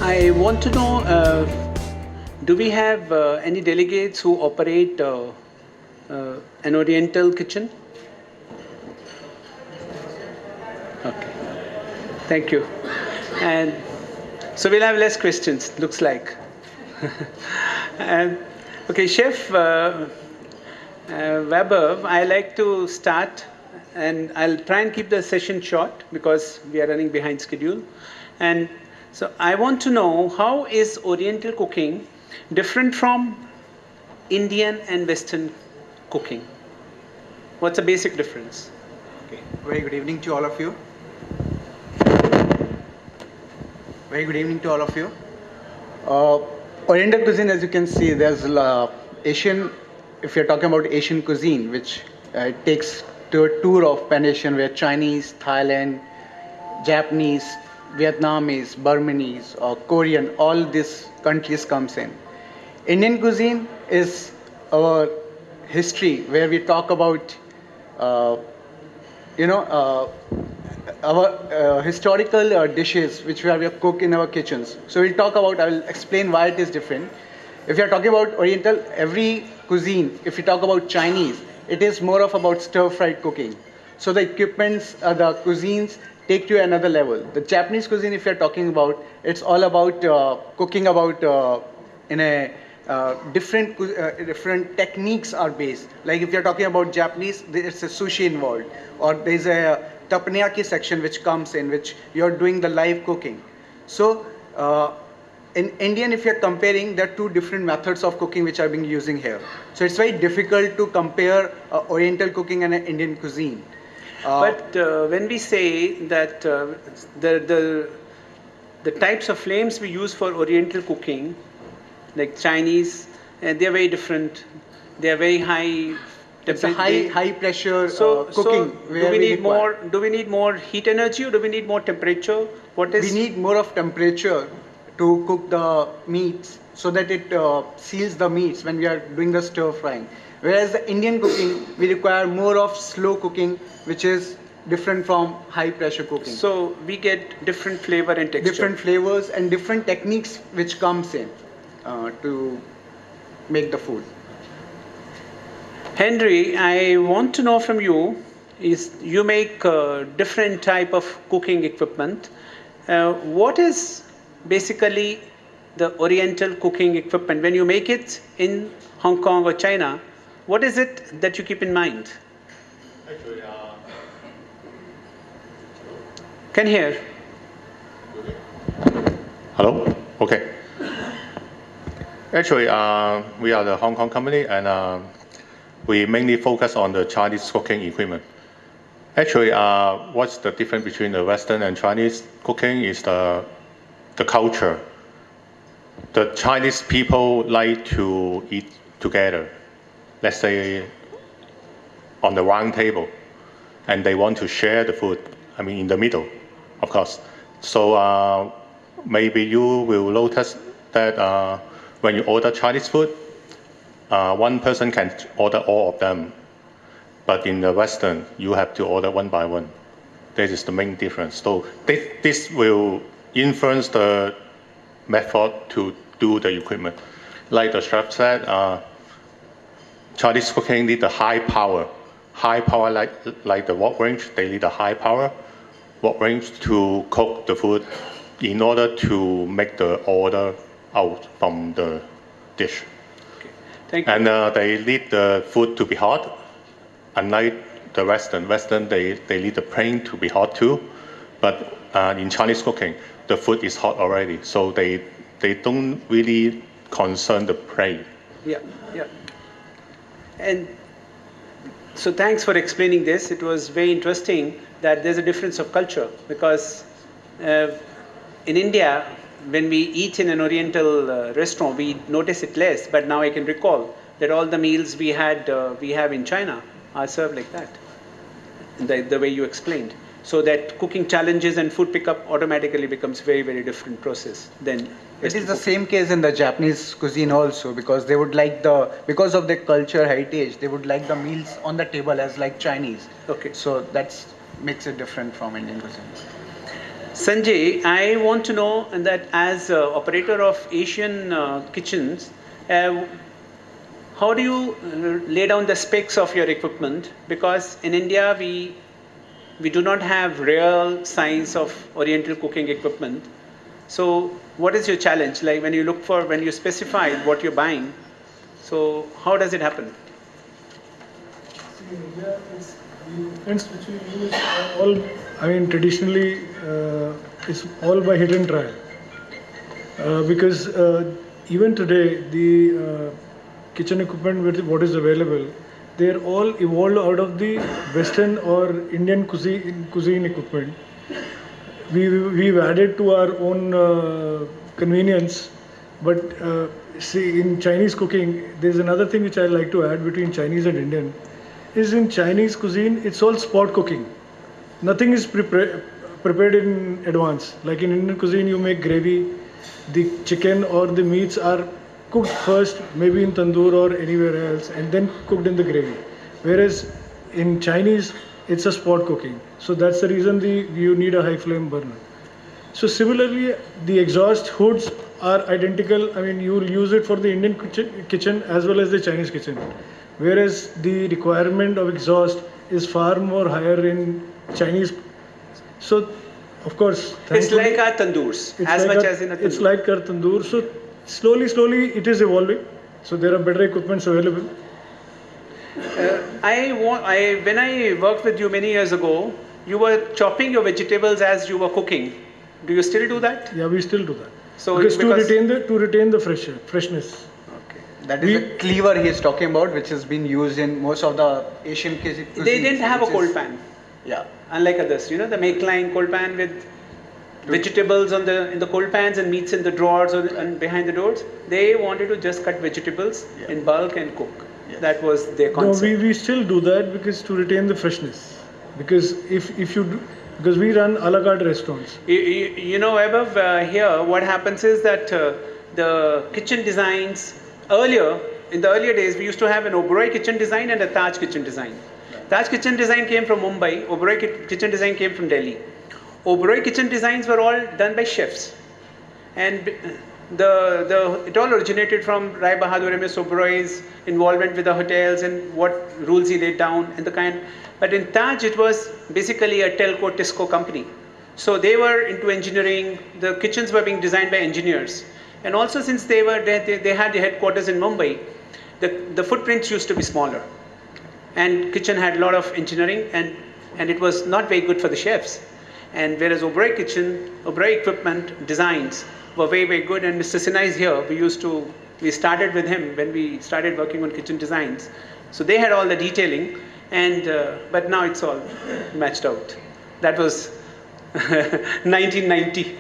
I want to know, do we have any delegates who operate an Oriental kitchen? Okay, thank you. And so we'll have less questions, looks like. And, okay, Chef Weber, I like to start, and I'll try and keep the session short because we are running behind schedule. And so I want to know, how is Oriental cooking different from Indian and Western cooking? What's the basic difference? Okay. Very good evening to all of you. Very good evening to all of you. Oriental cuisine, as you can see, there's Asian. If you're talking about Asian cuisine, which takes to a tour of Pan-Asian, where Chinese, Thailand, Japanese, Vietnamese, Burmese, or Korean, all these countries comes in. Indian cuisine is our history, where we talk about, our historical dishes which we have cooked in our kitchens. So we'll talk about, I will explain why it is different. If you are talking about Oriental, every cuisine, if you talk about Chinese, it is more of about stir-fried cooking. So the equipments, the cuisines take to another level. The Japanese cuisine, if you're talking about, it's all about cooking about in a different techniques are based. Like if you're talking about Japanese, there's a sushi involved, or there's a teppanyaki section which comes in, which you're doing the live cooking. So in Indian, if you're comparing, there are two different methods of cooking which are being using here. So it's very difficult to compare Oriental cooking and an Indian cuisine. But when we say that the types of flames we use for Oriental cooking, like Chinese, they're very different. They are very high. It's a high pressure cooking. So do we need more heat energy, or do we need more temperature? We need more of temperature to cook the meats, so that it seals the meats when we are doing the stir frying. Whereas the Indian cooking, we require more of slow cooking, which is different from high pressure cooking. So we get different flavor and texture. Different flavors and different techniques which comes in to make the food. Henry, I want to know from you, is you make different type of cooking equipment. What is basically the Oriental cooking equipment? When you make it in Hong Kong or China, what is it that you keep in mind? Actually, Can hear. hello? Okay. Actually, we are the Hong Kong company, and we mainly focus on the Chinese cooking equipment. Actually, what's the difference between the Western and Chinese cooking is the culture. The Chinese people like to eat together, let's say on the round table, and they want to share the food, I mean in the middle, of course. So maybe you will notice that when you order Chinese food, one person can order all of them. But in the Western, you have to order one by one. This is the main difference. So this will influence the method to do the equipment. Like the chef said, Chinese cooking need a high power. High power like the wok range, they need a high power wok range to cook the food in order to make the order out from the dish. Okay. Thank you. And they need the food to be hot. Unlike the Western, they need the plain to be hot too. But in Chinese cooking, the food is hot already, so they don't really concern the plain. Yeah. And so thanks for explaining this. It was very interesting that there's a difference of culture, because in India, when we eat in an Oriental restaurant, we notice it less. But now I can recall that all the meals we have in China are served like that, the way you explained. So that cooking challenges and food pickup automatically becomes very, very different process than. It is the same case in the Japanese cuisine also, because they would like because of their culture heritage, they would like the meals on the table as like Chinese. Okay. So that makes it different from Indian cuisine. Sanjay, I want to know that as operator of Asian kitchens, uh, how do you lay down the specs of your equipment? Because in India, we do not have real science of Oriental cooking equipment. So, what is your challenge? Like when you look for, when you specify what you're buying, so how does it happen? See, in India, it's the equipments which we use are all, I mean, traditionally, it's all by hit and try. Because even today, the kitchen equipment with what is available, they're all evolved out of the Western or Indian cuisine equipment. We've added to our own convenience, but see, in Chinese cooking, there's another thing which I like to add between Chinese and Indian, is in Chinese cuisine, it's all spot cooking. Nothing is prepared in advance. Like in Indian cuisine, you make gravy, the chicken or the meats are cooked first, maybe in tandoor or anywhere else, and then cooked in the gravy. Whereas in Chinese, it's a spot cooking. So that's the reason you need a high flame burner. So similarly, the exhaust hoods are identical. I mean, you'll use it for the Indian kitchen as well as the Chinese kitchen. Whereas the requirement of exhaust is far more higher in Chinese. So, of course, It's like our tandoors, as much as in a tandoor. It's like our tandoor. So slowly it is evolving. So there are better equipments available. When I worked with you many years ago, you were chopping your vegetables as you were cooking. Do you still do that? Yeah, we still do that. So because to retain the freshness. Okay. That is the cleaver he is talking about, which has been used in most of the Asian cuisine. They didn't have a cold pan. Yeah. Unlike others, the make line cold pan with vegetables in the cold pans and meats in the drawers and behind the doors. They wanted to just cut vegetables in bulk and cook. Yes. That was their concept. No, we still do that because to retain the freshness. Because if you do, because we run a la carte restaurants. Above here, what happens is that the kitchen designs in the earlier days, we used to have an Oberoi kitchen design and a Taj kitchen design. Taj kitchen design came from Mumbai, Oberoi kitchen design came from Delhi. Oberoi kitchen designs were all done by chefs. And it all originated from Rai Bahadur M.S. Oberoi's involvement with the hotels and what rules he laid down and the kind. But in Taj, it was basically a telco Tisco company. So they were into engineering. The kitchens were being designed by engineers. And also since they had the headquarters in Mumbai, the footprints used to be smaller. And kitchen had a lot of engineering and it was not very good for the chefs. And whereas Oberoi equipment designs were very, very good. And Mr. Sinha is here. We started with him when we started working on kitchen designs. So they had all the detailing, but now it's all matched out. That was 1990,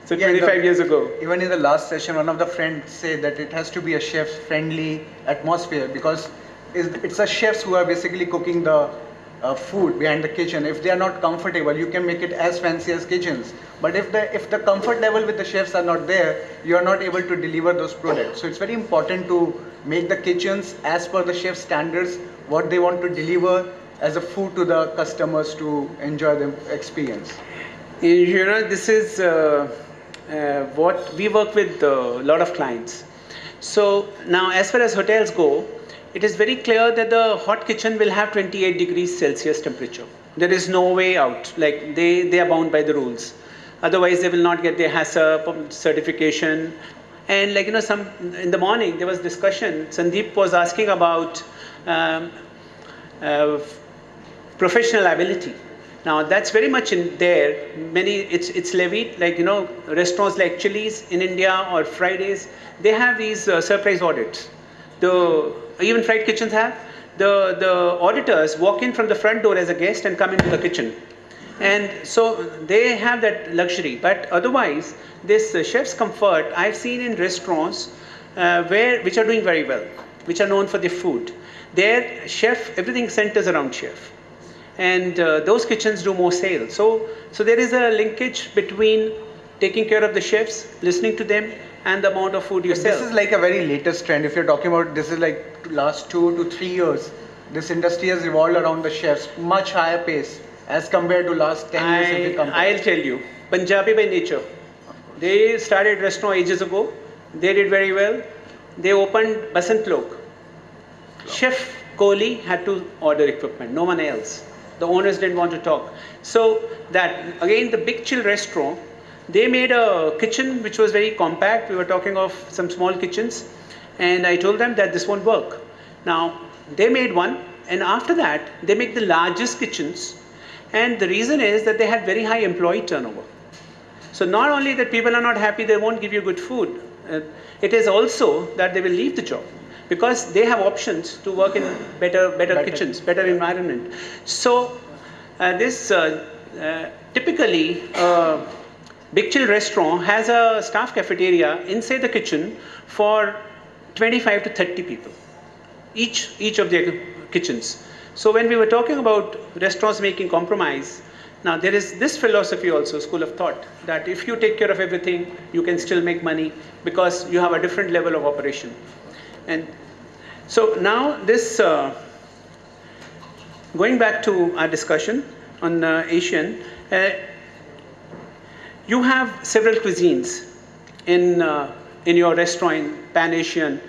so 25 years ago. Even in the last session, one of the friends said that it has to be a chef-friendly atmosphere because it's the chefs who are basically cooking the food behind the kitchen. If they are not comfortable, you can make it as fancy as kitchens. But if the comfort level with the chefs are not there, you are not able to deliver those products. So it's very important to make the kitchens as per the chef standards, what they want to deliver as a food to the customers to enjoy the experience. This is what we work with a lot of clients. So now as far as hotels go, it is very clear that the hot kitchen will have 28 degrees Celsius temperature. There is no way out. Like they are bound by the rules. Otherwise, they will not get their HACCP certification. And some in the morning there was discussion. Sandeep was asking about professional liability. Now that's very much in there. It's levied. Restaurants like Chili's in India or Fridays, they have these surprise audits. Even fried kitchens have. The auditors walk in from the front door as a guest and come into the kitchen. And so they have that luxury. But otherwise, this chef's comfort I've seen in restaurants which are doing very well, which are known for their food. Their everything centers around chef. And those kitchens do more sales. So there is a linkage between taking care of the chefs, listening to them, and the amount of food you sell. This is like a very latest trend. If you're talking about this is like last 2 to 3 years, this industry has evolved around the chefs, much higher pace as compared to last 10 years if you compare. I'll tell you, Punjabi by nature. They started restaurant ages ago. They did very well. They opened Basant Lok. Chef Kohli had to order equipment, no one else. The owners didn't want to talk. So that, again, the Big Chill restaurant, they made a kitchen which was very compact. We were talking of some small kitchens. And I told them that this won't work. Now, they made one. And after that, they make the largest kitchens. And the reason is that they had very high employee turnover. So not only that people are not happy, they won't give you good food. It is also that they will leave the job because they have options to work in better kitchens, better environment. So this typically Big Chill restaurant has a staff cafeteria inside the kitchen for 25 to 30 people, each of their kitchens. So when we were talking about restaurants making compromise, now there is this philosophy also, school of thought, that if you take care of everything, you can still make money because you have a different level of operation. And so now this, going back to our discussion on Asian, you have several cuisines in your restaurant, Pan-Asian.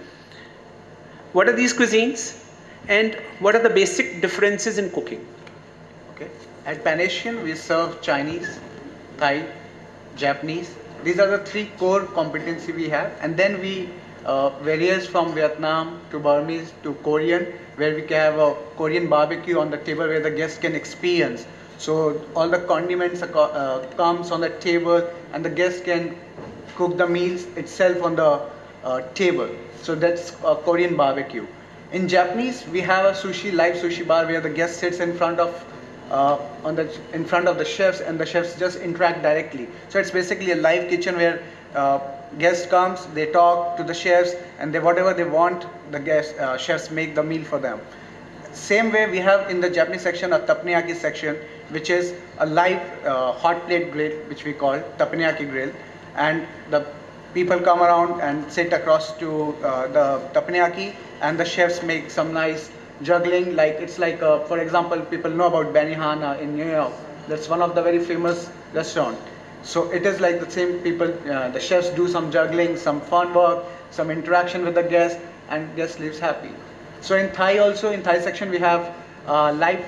What are these cuisines? And what are the basic differences in cooking? Okay. At Pan-Asian, we serve Chinese, Thai, Japanese. These are the three core competency we have. And then we varies from Vietnam to Burmese to Korean, where we can have a Korean barbecue on the table where the guests can experience. So all the condiments comes on the table and the guests can cook the meals itself on the table. So that's a Korean barbecue. In Japanese, we have a live sushi bar where the guest sits in front of in front of the chefs and the chefs just interact directly. So it's basically a live kitchen where guest comes, they talk to the chefs, and whatever they want, the chefs make the meal for them. Same way we have in the Japanese section a teppanyaki section, which is a live hot plate grill, which we call teppanyaki grill, and the people come around and sit across to the teppanyaki, and the chefs make some nice juggling. Like it's like, for example, people know about Benihana in New York. That's one of the very famous restaurants. So it is like the same people, the chefs do some juggling, some fun work, some interaction with the guest, and guest lives happy. So in Thai also, in Thai section we have live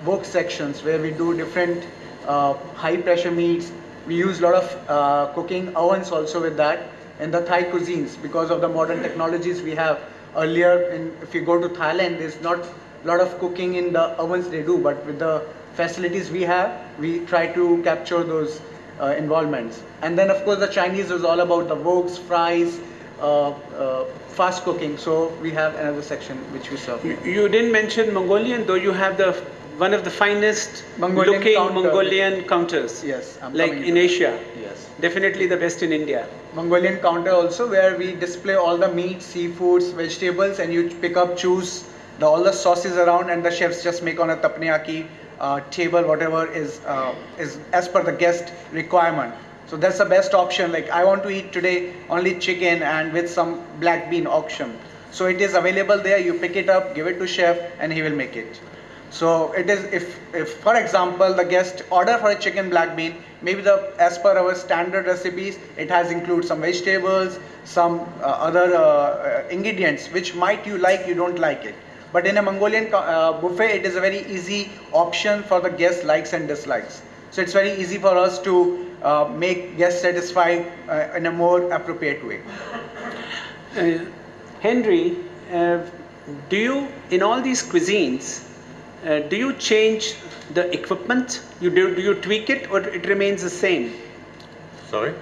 wok sections where we do different high pressure meats. We use a lot of cooking ovens also with that. In the Thai cuisines, because of the modern technologies we have. Earlier, if you go to Thailand, there's not a lot of cooking in the ovens they do, but with the facilities we have, we try to capture those involvements. And then of course the Chinese is all about the woks, fries, fast cooking. So we have another section which we serve. You didn't mention Mongolian, though you have one of the finest looking Mongolian counters. Yes. Like in Asia. Yes. Definitely the best in India. Mongolian counter also, where we display all the meat, seafoods, vegetables, and you pick up, choose all the sauces around, and the chefs just make on a teppanyaki table whatever is as per the guest requirement. So that's the best option. Like I want to eat today only chicken and with some black bean option. So it is available there. You pick it up, give it to chef, and he will make it. So it is, if for example the guest order for a chicken black bean, maybe as per our standard recipes, it has include some vegetables, some other ingredients which might you like, you don't like it. But in a Mongolian buffet, it is a very easy option for the guest likes and dislikes. So it's very easy for us to make guests satisfied in a more appropriate way. Henry, do you, in all these cuisines, do you change the equipment? Do you tweak it, or it remains the same? Sorry?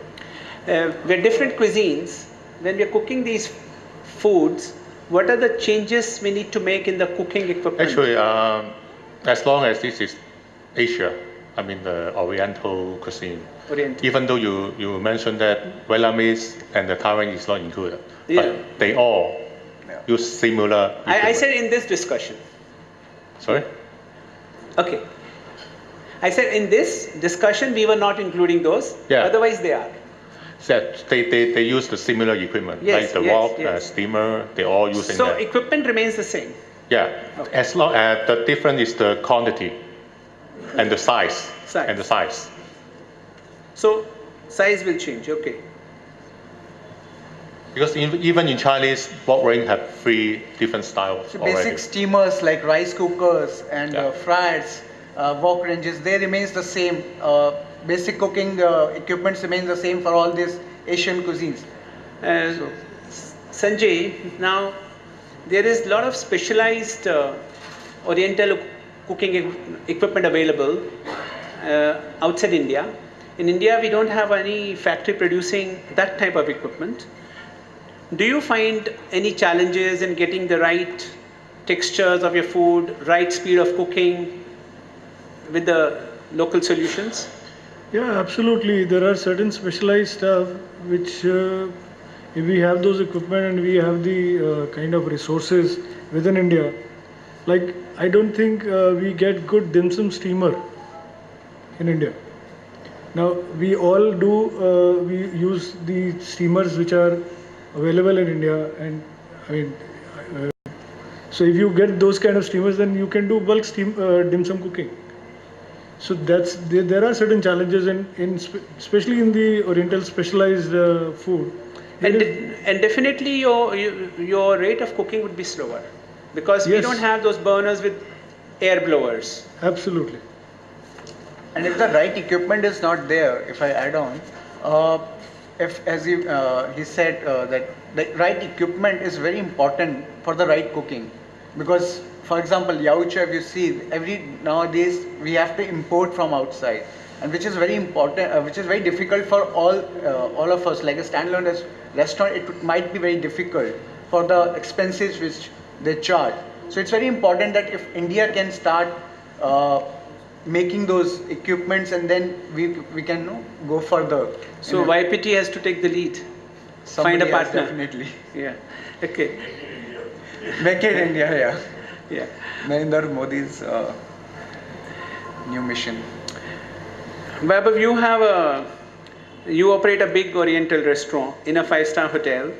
We're different cuisines. When we're cooking these foods, what are the changes we need to make in the cooking equipment? Actually, as long as this is Asia, I mean the Oriental cuisine. Oriental. Even though you mentioned that Vietnamese and the Taiwan is not included, Yeah. but they all use similar equipment. I said in this discussion. Sorry? Okay. I said in this discussion we were not including those. Yeah. Otherwise they are. That they use the similar equipment, Yes, like the yes, wok, yes. steamer, they all using So that. equipment remains the same. Yeah, Okay. as long as the difference is the quantity and the size. Size. And the size. So size will change. Okay. Because even in Chinese, wok range have 3 different styles So already. basic steamers like rice cookers and Yeah. fryers, wok ranges, they remains the same. Basic cooking equipments remain the same for all these Asian cuisines. Uh, So- Sanjay, now there is a lot of specialized Oriental cooking equipment available outside India. In India, we don't have any factory producing that type of equipment. Do you find any challenges in getting the right textures of your food, right speed of cooking with the local solutions? Yeah, absolutely. There are certain specialized stuff which, if we have those equipment and we have the kind of resources within India, like I don't think we get good dim sum steamer in India. Now we all do we use the steamers which are available in India, and I mean, so if you get those kind of steamers, then you can do bulk dim sum cooking. So there are certain challenges especially in the Oriental specialized food. And, There is- and definitely your rate of cooking would be slower because we Yes. don't have those burners with air blowers. Absolutely. And if the right equipment is not there, if I add on, if as he said that the right equipment is very important for the right cooking, because for example, Yaucha, if you see, every nowadays we have to import from outside, and which is very important, which is very difficult for all of us. Like a standalone restaurant, it might be very difficult for the expenses which they charge. So it's very important that if India can start making those equipments, and then we can go further. So YPT has to take the lead. Somebody Find a else partner. definitely. Yeah. Okay. Make it India, yeah. Yeah. Narendra Modi's new mission. Vaibhav, you operate a big Oriental restaurant in a 5-star hotel.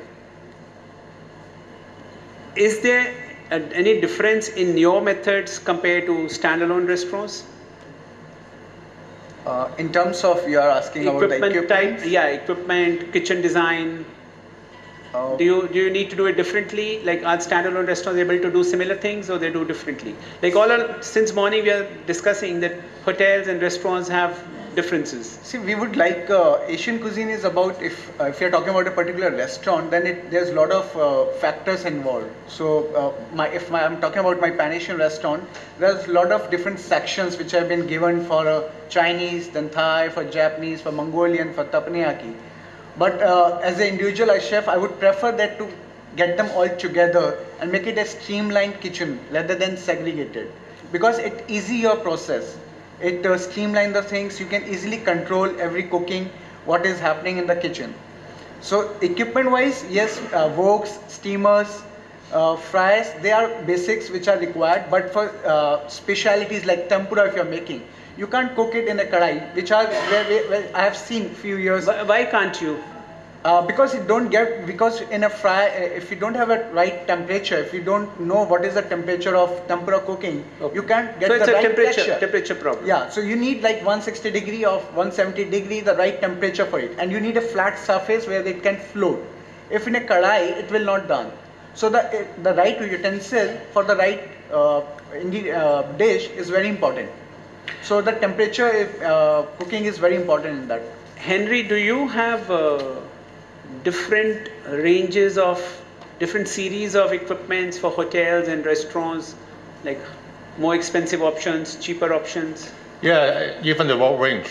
Is there any difference in your methods compared to standalone restaurants? In terms of, you are asking about the equipment type, yeah, equipment, kitchen design. Do you need to do it differently? Like, are standalone restaurants able to do similar things, or they do differently? Like since morning we are discussing that hotels and restaurants have differences. See, we would like Asian cuisine is about, if you're talking about a particular restaurant, then there's a lot of factors involved. So I'm talking about my Pan-Asian restaurant, there's a lot of different sections which have been given for Chinese, then Thai, for Japanese, for Mongolian, for teppanyaki. But as an individual chef, I would prefer that to get them all together and make it a streamlined kitchen rather than segregated, because it easy your process. It streamline the things. You can easily control every cooking, what is happening in the kitchen. So equipment wise, yes, woks, steamers, fryers, they are basics which are required. But for specialities like tempura, if you are making, you can't cook it in a kadai, which are where I have seen few years. Why can't you? Because in a fry, if you don't have a right temperature, if you don't know what is the temperature of tempura cooking, you can't get the right temperature problem. Yeah, so you need like 160 degree of 170 degree, the right temperature for it, and you need a flat surface where it can float. If in a kadai, it will not done. So the right utensil for the right dish is very important. So the temperature cooking is very important in that. Henry, do you have different ranges of different series of equipments for hotels and restaurants, like more expensive options, cheaper options? Yeah, even the wok range,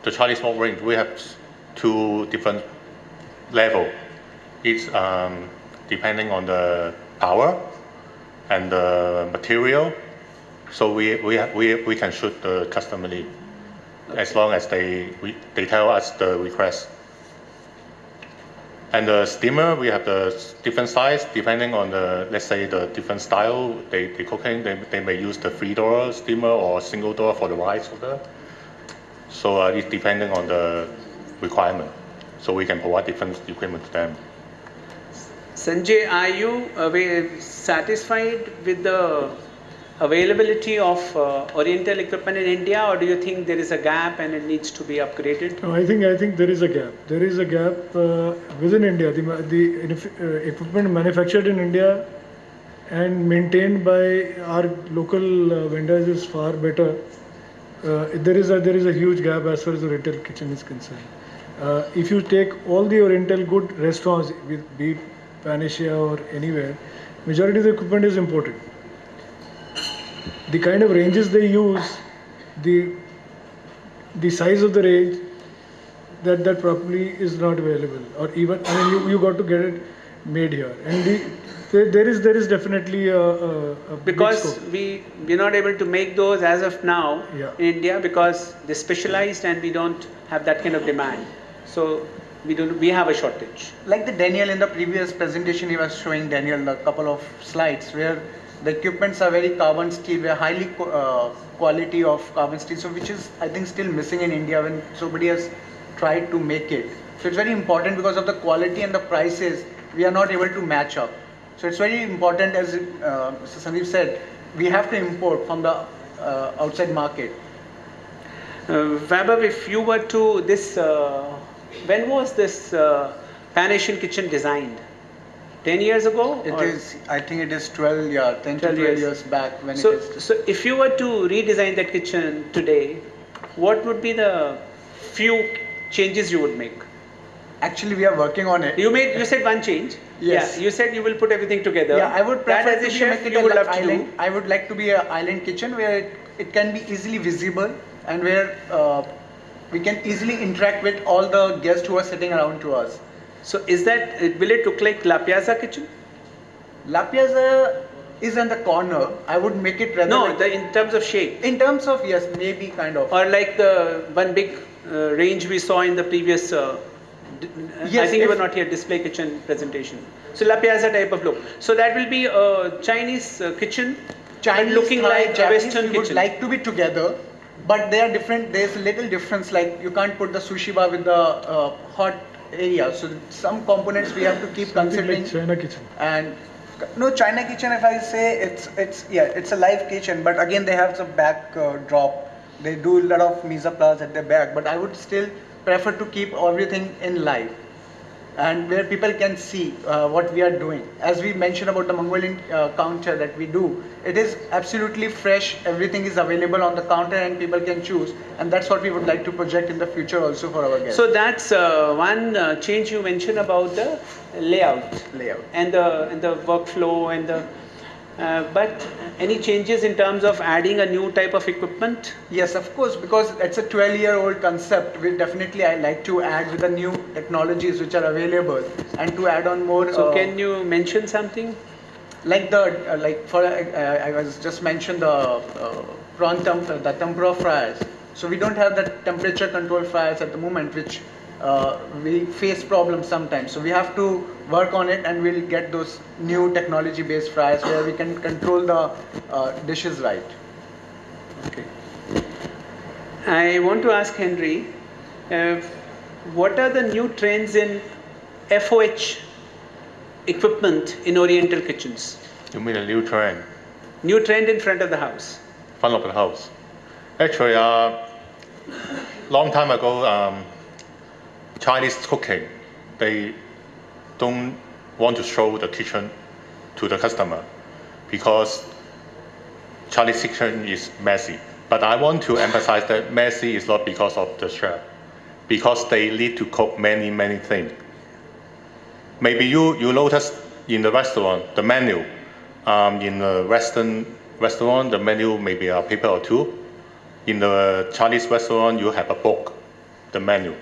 the Chinese wok range, we have 2 different level. It's depending on the power and the material. So we can shoot the customer need as long as they tell us the request. And the steamer, we have the different size depending on the, let's say, the different style they cooking. They may use the 3-door steamer or single door for the rice cooker. So it's depending on the requirement. So we can provide different equipment to them. Sanjay, are you satisfied with the availability of Oriental equipment in India, or do you think there is a gap and it needs to be upgraded? No, I think there is a gap. There is a gap within India. The equipment manufactured in India and maintained by our local vendors is far better. There is a huge gap as far as the Oriental kitchen is concerned. If you take all the Oriental good restaurants, be it Pan-Asia or anywhere, majority of the equipment is imported. The kind of ranges they use, the size of the range, that probably is not available, or even, I mean, you got to get it made here, and there is definitely a big Because scope. we're not able to make those as of now Yeah. in India because they're specialized and we don't have that kind of demand. So we have a shortage. Like the Daniel in the previous presentation, he was showing Daniel a couple of slides where the equipments are very carbon steel, where highly quality of carbon steel, so which is I think still missing in India when somebody has tried to make it. So it's very important because of the quality and the prices, we are not able to match up. So it's very important, as Mr. Sandeep said, we have to import from the outside market. Vaibhav, if you were to when was this Pan-Asian kitchen designed? 10 years ago? It or- is, I think it is 12 years, 10 to 12 years back when So, it is. so if you were to redesign that kitchen today, what would be the few changes you would make? Actually, we are working on it. You said one change. Yes. Yeah, you said you will put everything together. Yeah, I would prefer that as to a be chef make it you a would love to island. do. I would like to be an island kitchen where it can be easily visible and where we can easily interact with all the guests who are sitting around to us. So will it look like La Piazza kitchen? La Piazza is in the corner. I would make it rather No, like, in terms of shape. in terms of, yes, maybe kind of. Or like the one big range we saw in the previous, I Yes, think you were if- not here, display kitchen presentation. So La Piazza type of look. So that will be a Chinese kitchen, Chinese, looking Thai, like Japanese, a Western we would kitchen. like to be together, but they are different. There's a little difference, like you can't put the sushi bar with the hot area. So some components we have to keep Something considering. like China kitchen. And no, China kitchen, if I say it's a live kitchen, but again they have some back drop. They do a lot of mise en place at their back, but I would still prefer to keep everything in live and where people can see what we are doing. As we mentioned about the Mongolian counter that we do, it is absolutely fresh. Everything is available on the counter and people can choose, and that's what we would like to project in the future also for our guests. So that's one change you mentioned about the layout and the workflow and the. But any changes in terms of adding a new type of equipment? Yes, of course, because it's a 12-year-old concept. We definitely I like to add with the new technologies which are available and to add on more. So can you mention something? Like I was just mentioned the the tempura fryers. So we don't have the temperature control fryers at the moment, which we face problems sometimes. So we have to work on it, and we'll get those new technology-based fryers where we can control the dishes right. Okay. I want to ask Henry, what are the new trends in FOH equipment in Oriental kitchens? You mean a new trend? New trend in front of the house. Front of the house. Actually, long time ago, Chinese cooking, they don't want to show the kitchen to the customer because Chinese kitchen is messy. But I want to emphasize that messy is not because of the chef, because they need to cook many, many things. Maybe you notice in the restaurant, the menu, in a Western restaurant, the menu may be a paper or two. In the Chinese restaurant, you have a book, the menu.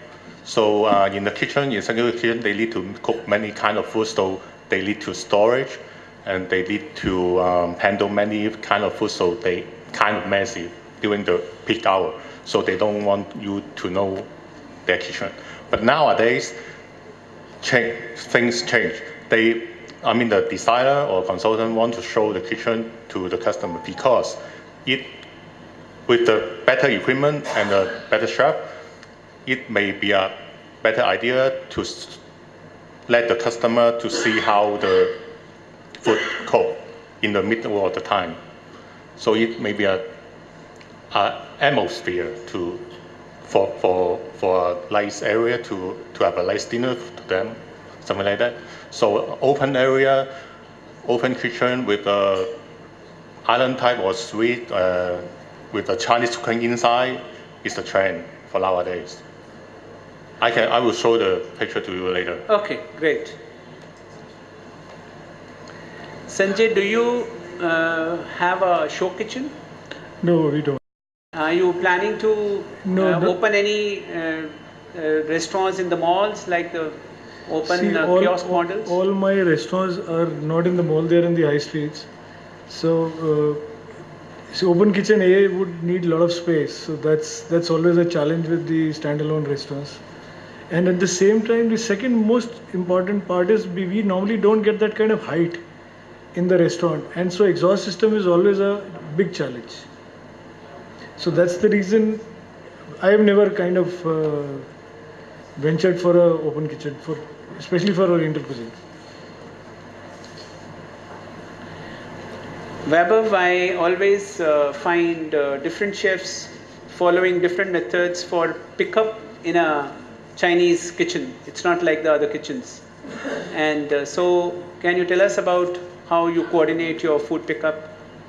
So in the kitchen, in secondary kitchen, they need to cook many kind of food, so they need to storage, and they need to handle many kind of food, so they kind of messy during the peak hour. So they don't want you to know their kitchen. But nowadays, things change. The designer or consultant want to show the kitchen to the customer because with the better equipment and a better chef, it may be a better idea to let the customer to see how the food cook in the middle of the time. So it may be a atmosphere for a nice area to have a nice dinner to them, something like that. So open area, open kitchen with a island type or suite with a Chinese cooking inside is the trend for nowadays. I will show the picture to you later. Okay, great. Sanjay, do you have a show kitchen? No, we don't. Are you planning to No, open any restaurants in the malls, like the open See, kiosk models? all my restaurants are not in the mall; they are in the high streets. So, open kitchen A would need a lot of space. So that's always a challenge with the standalone restaurants. And at the same time, the second most important part is we normally don't get that kind of height in the restaurant, and so exhaust system is always a big challenge. So that's the reason I have never kind of ventured for a open kitchen, especially for Oriental cuisine. Vaibhav, I always find different chefs following different methods for pickup in a Chinese kitchen. It's not like the other kitchens. And so, can you tell us about how you coordinate your food pickup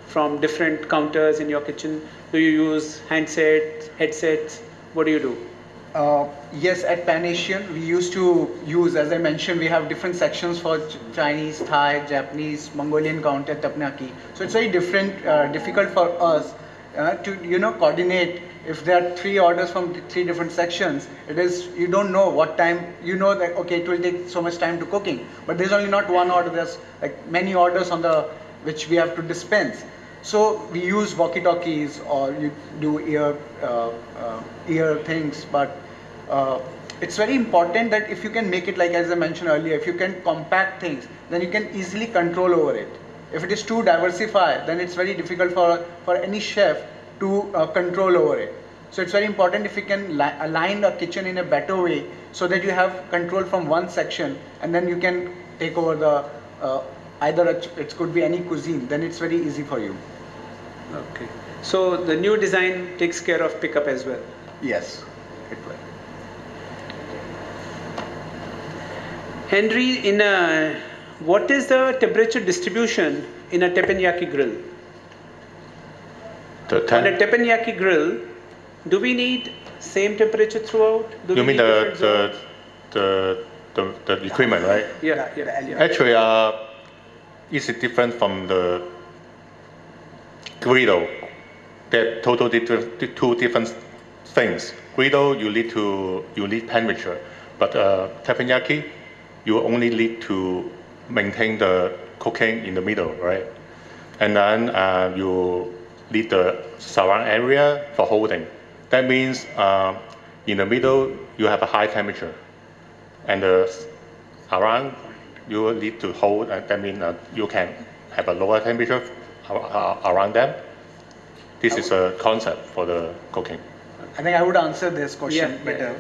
from different counters in your kitchen? Do you use handsets, headsets? What do you do? Yes, at Pan Asian, we used to use, as I mentioned, we have different sections for Chinese, Thai, Japanese, Mongolian counter, teppanyaki. So it's very difficult for us to coordinate. If there are 3 orders from 3 different sections, you don't know what time. You know that okay, it will take so much time to cooking, but there's only not one order. There's like many orders which we have to dispense. So we use walkie-talkies or you do ear things, but it's very important that if you can make it, like as I mentioned earlier, if you can compact things, then you can easily control over it. If it is too diversified, then it's very difficult for any chef to control over it. So it's very important if you can align a kitchen in a better way so that you have control from one section and then you can take over the either it could be any cuisine, then it's very easy for you. Okay. So the new design takes care of pickup as well. Yes, it will. Henry, what is the temperature distribution in a teppanyaki grill? On a teppanyaki grill, do we need same temperature throughout? You mean the equipment, right? Yeah. Actually, it's different from the griddle. They're totally two different things. Griddle, you need temperature, but teppanyaki, you only need to maintain the cooking in the middle, right? And then you need the surround area for holding. That means in the middle you have a high temperature, and around you will need to hold. That means you can have a lower temperature around them. This is a concept for the cooking. I think I would answer this question better.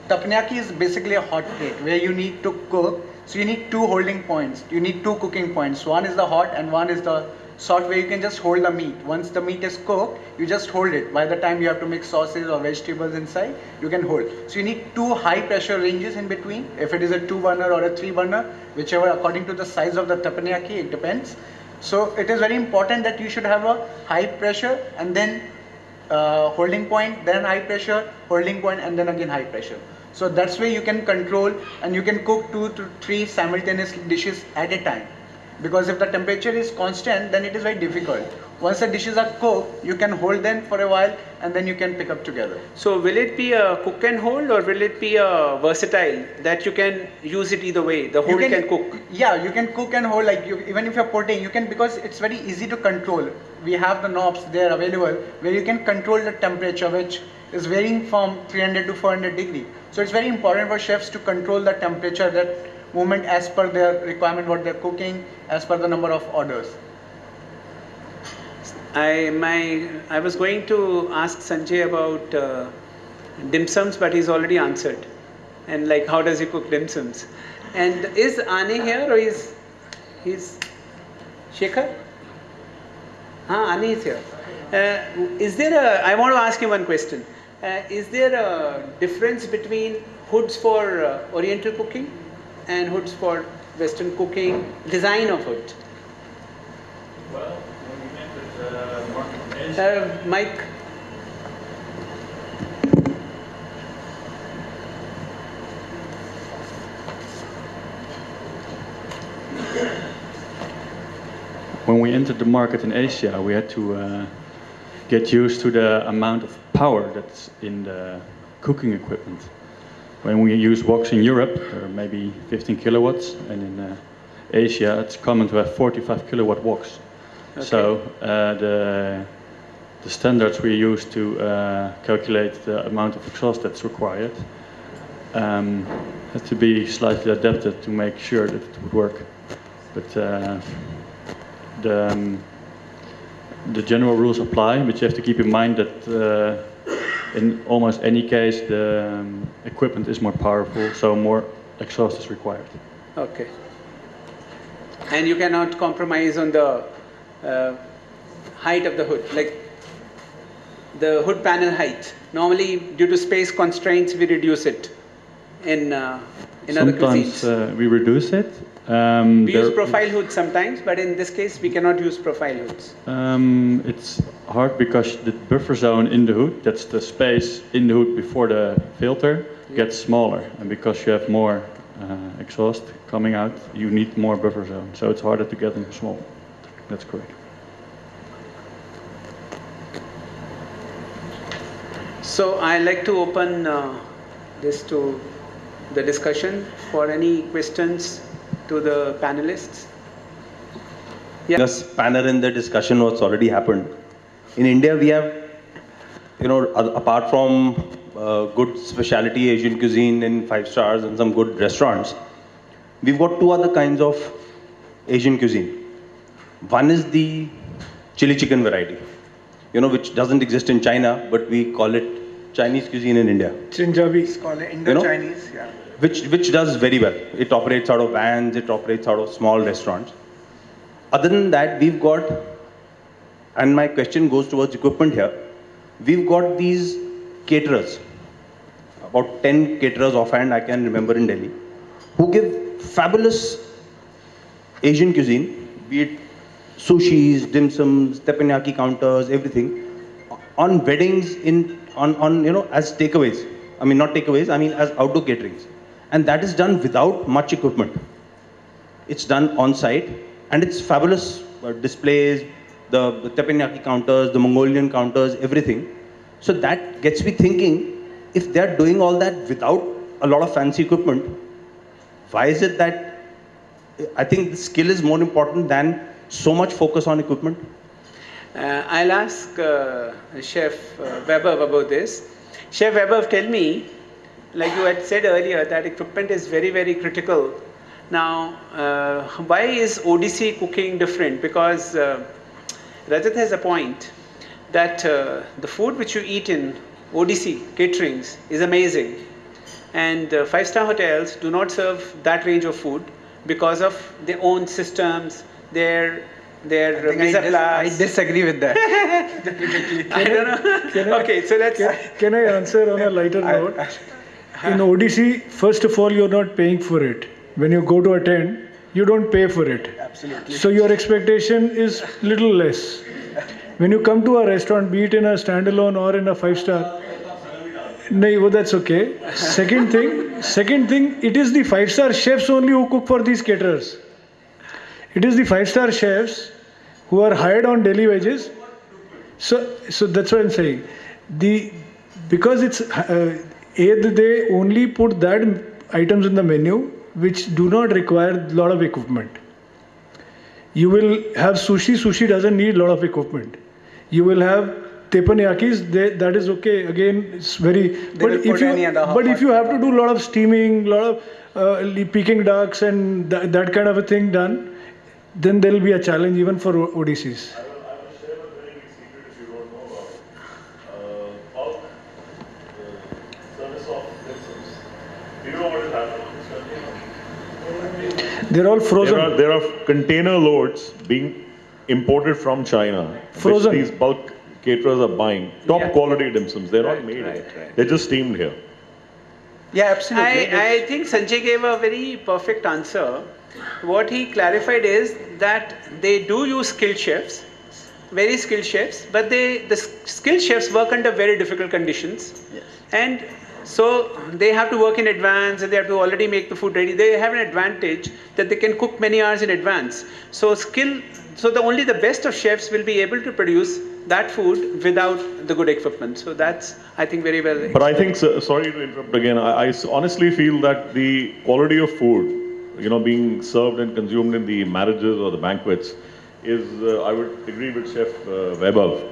Teppanyaki is basically a hot plate where you need to cook. So you need 2 holding points. You need 2 cooking points. One is the hot and one is the soft, where you can just hold the meat. Once the meat is cooked, you just hold it. By the time you have to mix sauces or vegetables inside, you can hold. So you need 2 high pressure ranges in between. If it is a 2-burner or a 3-burner, whichever according to the size of the teppanyaki, it depends. So it is very important that you should have a high pressure and then holding point, then high pressure, holding point, and then again high pressure. So that's where you can control and you can cook 2 to 3 simultaneous dishes at a time. Because if the temperature is constant, then it is very difficult. Once the dishes are cooked, you can hold them for a while and then you can pick up together. So will it be a cook and hold, or will it be a versatile that you can use it either way? The hold can cook. Yeah, you can cook and hold, like even if you're putting, you can, because it's very easy to control. We have the knobs there available where you can control the temperature, which is varying from 300 to 400 degree. So it's very important for chefs to control the temperature, that moment as per their requirement, what they're cooking, as per the number of orders. I was going to ask Sanjay about dim sums, but he's already answered. And like, how does he cook dim sums? And is Ane here, or he's Shekhar? Ani is here. Is there a, I want to ask you one question. Is there a difference between hoods for Oriental cooking and hoods for Western cooking, design of hood? Well, when we entered the market, Mike? when we entered the market in Asia, we had to get used to the amount of power that's in the cooking equipment. When we use woks in Europe, there are maybe 15 kilowatts, and in Asia, it's common to have 45 kilowatt woks. Okay. So the standards we use to calculate the amount of exhaust that's required had to be slightly adapted to make sure that it would work. But the general rules apply, but you have to keep in mind that in almost any case the equipment is more powerful, so more exhaust is required. Okay. And you cannot compromise on the height of the hood, like the hood panel height. Normally, due to space constraints, we reduce it in other cuisines. Sometimes we reduce it. We use profile hoods sometimes, but in this case, we cannot use profile hoods. It's hard because the buffer zone in the hood, that's the space in the hood before the filter, gets smaller. And because you have more exhaust coming out, you need more buffer zone. So it's harder to get them small. That's correct. So I like to open this to the discussion for any questions to the panelists. Yeah. This panel in the discussion what's already happened. In India, we have, apart from good specialty Asian cuisine in 5 stars and some good restaurants, we've got 2 other kinds of Asian cuisine. One is the chili chicken variety, which doesn't exist in China, but we call it Chinese cuisine in India. Punjabi. It's called Indo-Chinese, yeah. Which does very well. It operates out of vans, it operates out of small restaurants. Other than that, we've got, and my question goes towards equipment here, we've got these caterers, about 10 caterers offhand I can remember in Delhi, who give fabulous Asian cuisine, be it sushis, dim sums, teppanyaki counters, everything, on weddings as takeaways. I mean, not takeaways, I mean as outdoor caterings. And that is done without much equipment. It's done on site, and it's fabulous displays, the teppanyaki counters, the Mongolian counters, everything. So that gets me thinking, if they're doing all that without a lot of fancy equipment, why is it that I think the skill is more important than so much focus on equipment? I'll ask Chef Weber about this. Chef Weber, tell me, like you had said earlier, that equipment is very, very critical. Now, why is ODC cooking different? Because Rajat has a point that the food which you eat in ODC caterings is amazing. And 5-star hotels do not serve that range of food because of their own systems, their I disagree with that. I don't know. Okay, so let's. Can I answer on a lighter note? In ODC, first of all, you're not paying for it. When you go to attend, you don't pay for it. Absolutely. So your expectation is little less. When you come to a restaurant, be it in a standalone or in a 5-star, no, well, that's okay. Second thing, it is the 5-star chefs only who cook for these caterers. It is the 5-star chefs who are hired on daily wages. So that's what I'm saying. Because it's they only put that items in the menu which do not require a lot of equipment. You will have sushi. Sushi doesn't need a lot of equipment. You will have teppanyakis. That is okay. Again, it's very. But if you have to do a lot of steaming, a lot of peking ducks and that kind of a thing done, then there will be a challenge even for ODCs. I will share a very big secret if you don't know about. Bulk service of dim-sums. Do you know what is happening in this country? They're all frozen. There are container loads being imported from China, Frozen. which these bulk caterers are buying. Top Yeah. quality dim sums. They're not Right, made right, here. right. They're just steamed here. Yeah, absolutely. I think Sanjay gave a very perfect answer. What he clarified is that they do use skilled chefs, very skilled chefs, but the skilled chefs work under very difficult conditions. Yes. And so they have to work in advance and they have to already make the food ready. They have an advantage that they can cook many hours in advance. So only the best of chefs will be able to produce that food without the good equipment. So that's, I think, very well. But I think, sorry to interrupt again, I honestly feel that the quality of food, being served and consumed in the marriages or the banquets is, I would agree with Chef Vaibhav.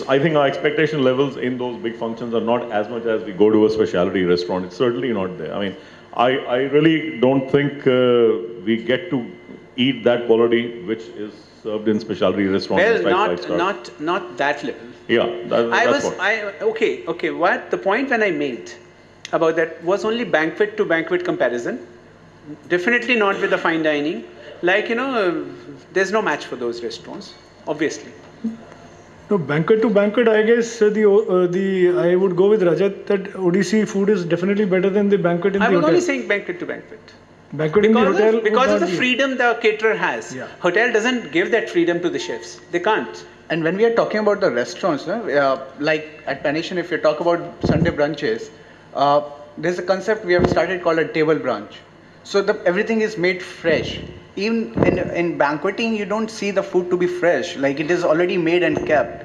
I think our expectation levels in those big functions are not as much as we go to a specialty restaurant. It's certainly not there. I mean, I really don't think we get to eat that quality which is served in specialty restaurants. Well, not that level. Yeah, that's what. Okay. What the point when I made about that was only banquet to banquet comparison. Definitely not with the fine dining. Like there's no match for those restaurants, obviously. No, banquet to banquet, I guess I would go with Rajat that ODC food is definitely better than the banquet in I the was hotel. only saying banquet to banquet. Banquet in the hotel Because of the would not be. freedom the caterer has. Yeah. Hotel doesn't give that freedom to the chefs. They can't. And when we are talking about the restaurants, like at Panishan, if you talk about Sunday brunches, there's a concept we have started called a table brunch. So everything is made fresh. Even in banqueting, you don't see the food to be fresh. Like it is already made and kept.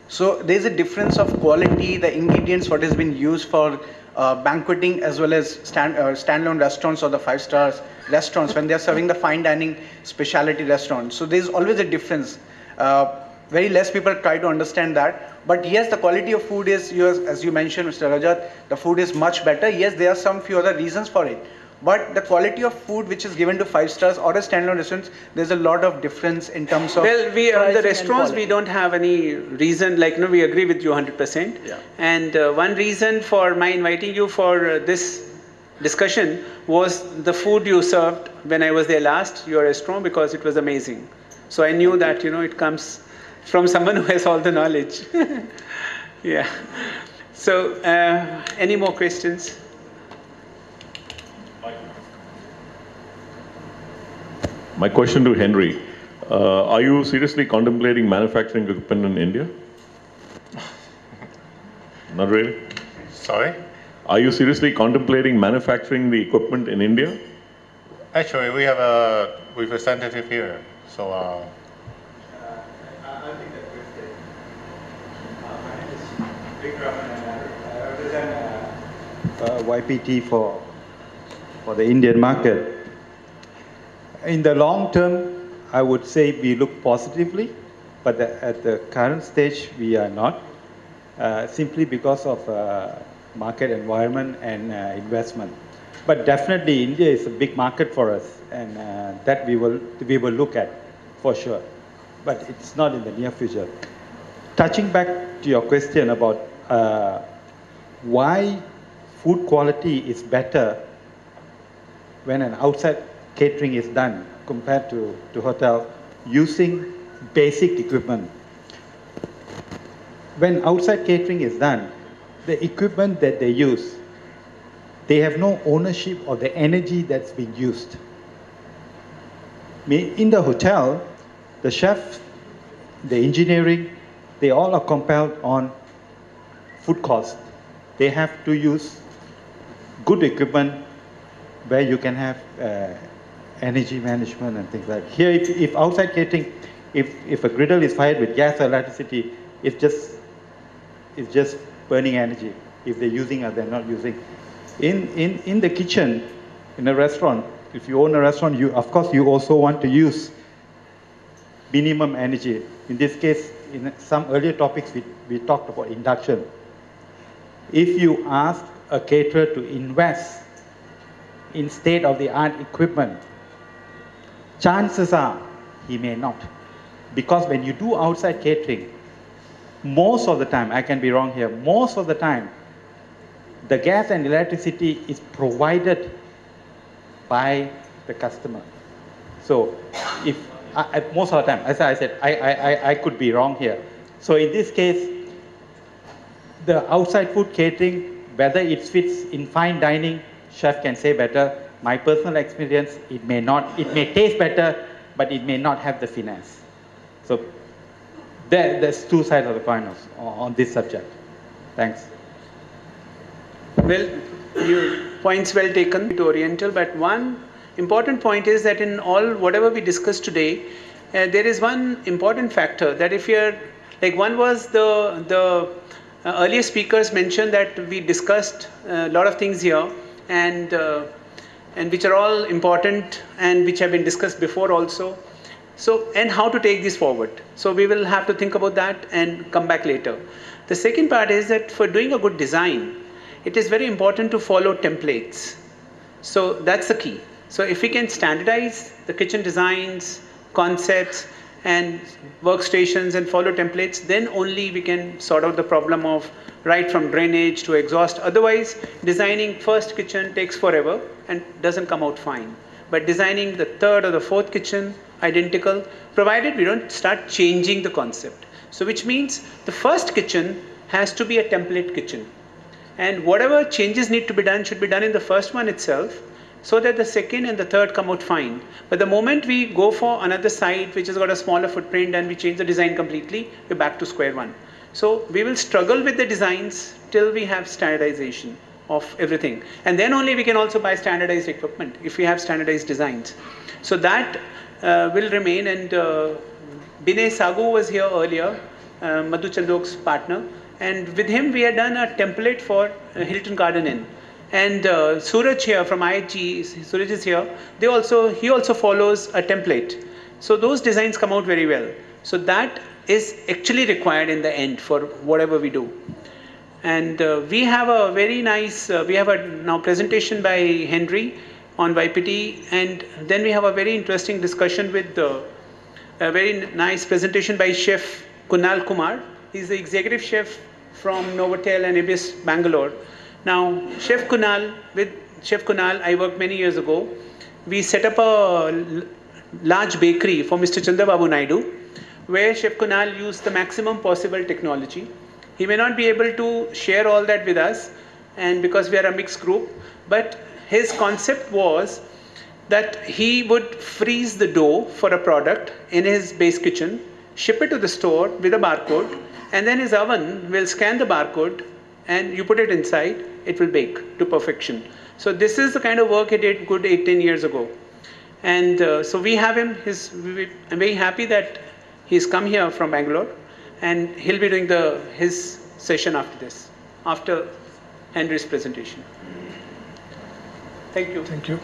So there's a difference of quality, the ingredients, what has been used for banqueting as well as standalone restaurants or the 5 stars restaurants when they're serving the fine dining specialty restaurants. So there's always a difference. Very less people try to understand that. But yes, the quality of food is, as you mentioned, Mr. Rajat, the food is much better. Yes, there are some few other reasons for it. But the quality of food which is given to 5 stars or a standalone restaurants, there's a lot of difference in terms of. Well, we on the restaurants we quality. don't have any reason. Like we agree with you 100%. Yeah. And one reason for my inviting you for this discussion was the food you served when I was there last, your restaurant, because it was amazing. So I knew that it comes from someone who has all the knowledge. Yeah. So any more questions? My question to Henry, are you seriously contemplating manufacturing equipment in India? Not really? Sorry? Are you seriously contemplating manufacturing the equipment in India? Actually, we have a representative here. So, I'll take that question. My name is Vikram and I represent YPT for the Indian market. In the long term, I would say we look positively, but at the current stage, we are not, simply because of market environment and investment. But definitely, India is a big market for us, and that we will look at for sure. But it's not in the near future. Touching back to your question about why food quality is better when an outside catering is done compared to hotel using basic equipment. When outside catering is done, the equipment that they use, they have no ownership of the energy that's being used. In the hotel, the chef, the engineering, they all are compelled on food cost. They have to use good equipment where you can have energy management and things like that. Here, if outside catering, if a griddle is fired with gas or electricity, it's just burning energy. If they're using or they're not using. In the kitchen, in a restaurant, if you own a restaurant, of course you also want to use minimum energy. In this case, in some earlier topics, we talked about induction. If you ask a caterer to invest in state-of-the-art equipment, chances are he may not. Because when you do outside catering, most of the time, I can be wrong here, most of the time, the gas and electricity is provided by the customer. So most of the time, as I said, I could be wrong here. So in this case, the outside food catering, whether it fits in fine dining, chef can say better. My personal experience, it may not, it may taste better, but it may not have the finesse. So there's two sides of the coin on this subject. Thanks. Well, your points well taken to Oriental, but one important point is that in all whatever we discussed today, there is one important factor that if you're like one was the earlier speakers mentioned that we discussed a lot of things here and which are all important and which have been discussed before also. So, and how to take this forward. So we will have to think about that and come back later. The second part is that for doing a good design, it is very important to follow templates. So that's the key. So if we can standardize the kitchen designs, concepts, and workstations and follow templates, then only we can sort out the problem of right from drainage to exhaust. Otherwise, designing first kitchen takes forever and doesn't come out fine. But designing the third or the fourth kitchen identical, provided we don't start changing the concept. So which means the first kitchen has to be a template kitchen. And whatever changes need to be done should be done in the first one itself, so that the second and the third come out fine. But the moment we go for another site which has got a smaller footprint and we change the design completely, we're back to square one. So we will struggle with the designs till we have standardization of everything. And then only we can also buy standardized equipment if we have standardized designs. So that will remain. And Binay Sagu was here earlier, Madhu Chandok's partner. And with him we had done a template for Hilton Garden Inn. And Suraj here from IHG, Suraj is here, he also follows a template. So those designs come out very well. So that is actually required in the end for whatever we do. And we have a very nice, we have a now presentation by Henry on YPT, and then we have a very interesting discussion with a very nice presentation by Chef Kunal Kumar. He's the executive chef from Novotel and Ibis, Bangalore. Now, with Chef Kunal, I worked many years ago. We set up a large bakery for Mr. Chandrababu Naidu, where Chef Kunal used the maximum possible technology. He may not be able to share all that with us, and because we are a mixed group, but his concept was that he would freeze the dough for a product in his base kitchen, ship it to the store with a barcode, and then his oven will scan the barcode and you put it inside, it will bake to perfection. So this is the kind of work he did good 8-10 years ago. And so we have him. I'm very happy that he's come here from Bangalore, and he'll be doing his session after this, after Henry's presentation. Thank you. Thank you.